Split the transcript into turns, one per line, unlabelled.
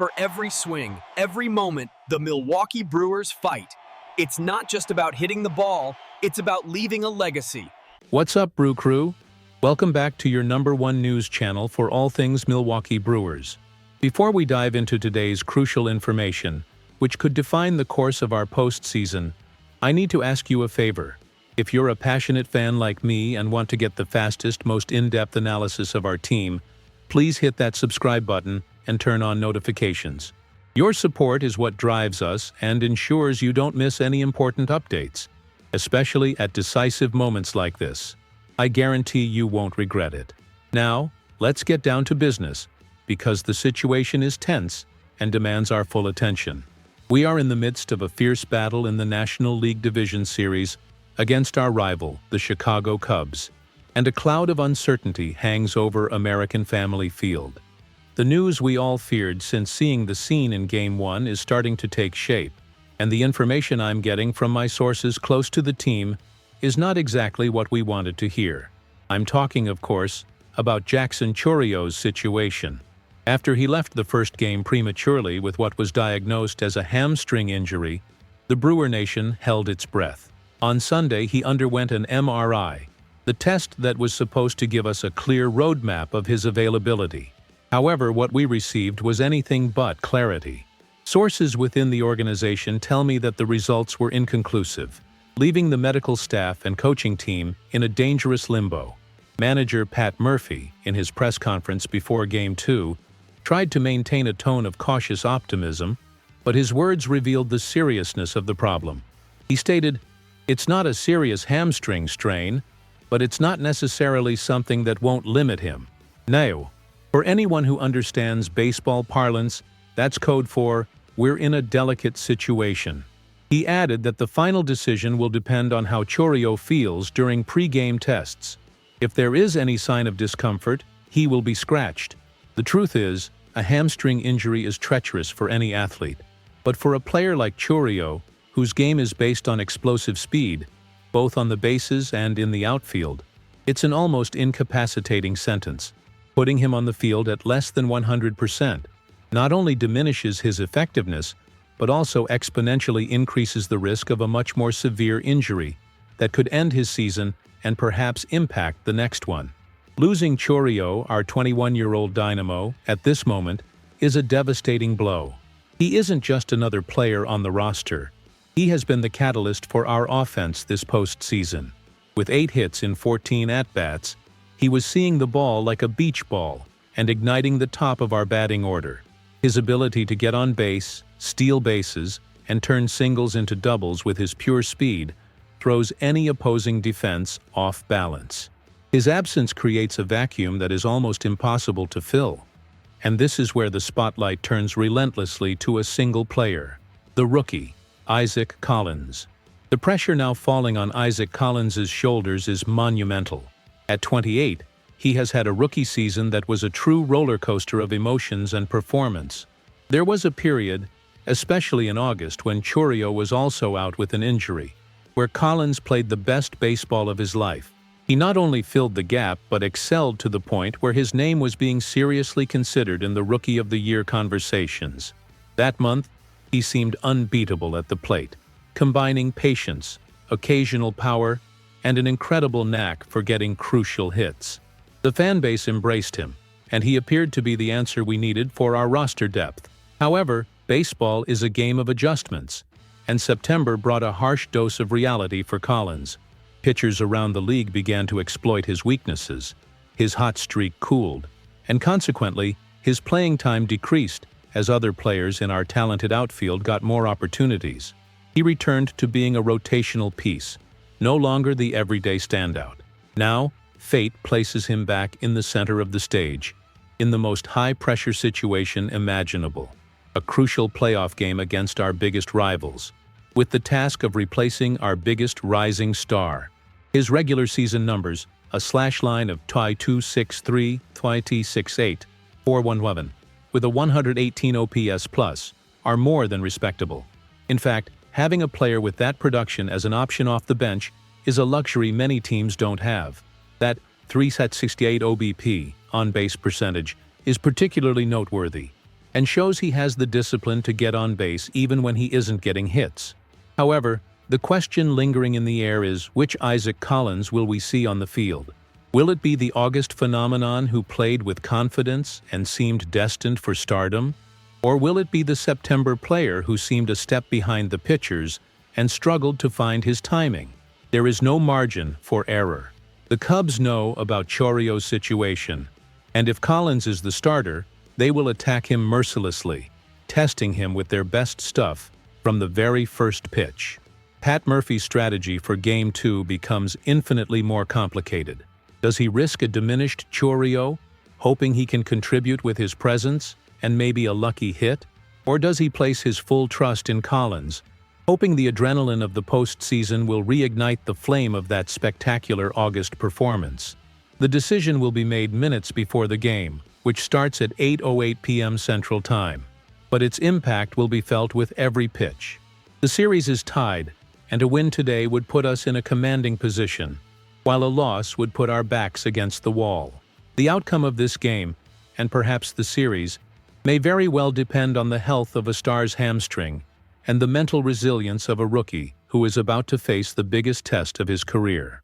For every swing, every moment, the Milwaukee Brewers fight. It's not just about hitting the ball, it's about leaving a legacy.
What's up, Brew Crew? Welcome back to your #1 news channel for all things Milwaukee Brewers. Before we dive into today's crucial information, which could define the course of our postseason, I need to ask you a favor. If you're a passionate fan like me and want to get the fastest, most in-depth analysis of our team, please hit that subscribe button and turn on notifications. Your support is what drives us and ensures you don't miss any important updates, especially at decisive moments like this. I guarantee you won't regret it. Now, let's get down to business, because the situation is tense and demands our full attention. We are in the midst of a fierce battle in the National League Division Series against our rival, the Chicago Cubs, and a cloud of uncertainty hangs over American Family Field. The news we all feared since seeing the scene in Game 1 is starting to take shape, and the information I'm getting from my sources close to the team is not exactly what we wanted to hear. I'm talking, of course, about Jackson Chorio's situation. After he left the first game prematurely with what was diagnosed as a hamstring injury, the Brewer Nation held its breath. On Sunday, he underwent an MRI, the test that was supposed to give us a clear roadmap of his availability. However, what we received was anything but clarity. Sources within the organization tell me that the results were inconclusive, leaving the medical staff and coaching team in a dangerous limbo. Manager Pat Murphy, in his press conference before Game 2, tried to maintain a tone of cautious optimism, but his words revealed the seriousness of the problem. He stated, "It's not a serious hamstring strain, but it's not necessarily something that won't limit him." Now, for anyone who understands baseball parlance, that's code for, "We're in a delicate situation." He added that the final decision will depend on how Chorio feels during pre-game tests. If there is any sign of discomfort, he will be scratched. The truth is, a hamstring injury is treacherous for any athlete. But for a player like Chorio, whose game is based on explosive speed, both on the bases and in the outfield, it's an almost incapacitating sentence. Putting him on the field at less than 100% not only diminishes his effectiveness, but also exponentially increases the risk of a much more severe injury that could end his season and perhaps impact the next one. Losing Chorio, our 21-year-old dynamo, at this moment is a devastating blow. He isn't just another player on the roster. He has been the catalyst for our offense this postseason. With 8 hits in 14 at-bats, he was seeing the ball like a beach ball and igniting the top of our batting order. His ability to get on base, steal bases, and turn singles into doubles with his pure speed throws any opposing defense off balance. His absence creates a vacuum that is almost impossible to fill. And this is where the spotlight turns relentlessly to a single player, the rookie, Isaac Collins. The pressure now falling on Isaac Collins's shoulders is monumental. At 28, he has had a rookie season that was a true roller coaster of emotions and performance. There was a period, especially in August when Chorio was also out with an injury, where Collins played the best baseball of his life. He not only filled the gap but excelled to the point where his name was being seriously considered in the Rookie of the Year conversations. That month, he seemed unbeatable at the plate, combining patience, occasional power, and an incredible knack for getting crucial hits. The fan base embraced him, and he appeared to be the answer we needed for our roster depth. However, baseball is a game of adjustments, and September brought a harsh dose of reality for Collins. Pitchers around the league began to exploit his weaknesses. His hot streak cooled, and consequently, his playing time decreased as other players in our talented outfield got more opportunities. He returned to being a rotational piece, no longer the everyday standout. Now, fate places him back in the center of the stage, in the most high-pressure situation imaginable, a crucial playoff game against our biggest rivals, with the task of replacing our biggest rising star. His regular season numbers, a slash line of .263, .268, .411, with a 118 OPS plus, are more than respectable. In fact, having a player with that production as an option off the bench is a luxury many teams don't have. That .368 OBP, on-base percentage, is particularly noteworthy. and shows he has the discipline to get on base even when he isn't getting hits. However, the question lingering in the air is, which Isaac Collins will we see on the field? Will it be the August phenomenon who played with confidence and seemed destined for stardom? Or will it be the September player who seemed a step behind the pitchers and struggled to find his timing? There is no margin for error. The Cubs know about Chorio's situation, and if Collins is the starter, they will attack him mercilessly, testing him with their best stuff from the very first pitch. Pat Murphy's strategy for Game 2 becomes infinitely more complicated. Does he risk a diminished Chorio, hoping he can contribute with his presence and maybe a lucky hit? Or does he place his full trust in Collins, hoping the adrenaline of the postseason will reignite the flame of that spectacular August performance? The decision will be made minutes before the game, which starts at 8:08 p.m. Central Time. But its impact will be felt with every pitch. The series is tied, and a win today would put us in a commanding position, while a loss would put our backs against the wall. The outcome of this game, and perhaps the series, may very well depend on the health of a star's hamstring and the mental resilience of a rookie who is about to face the biggest test of his career.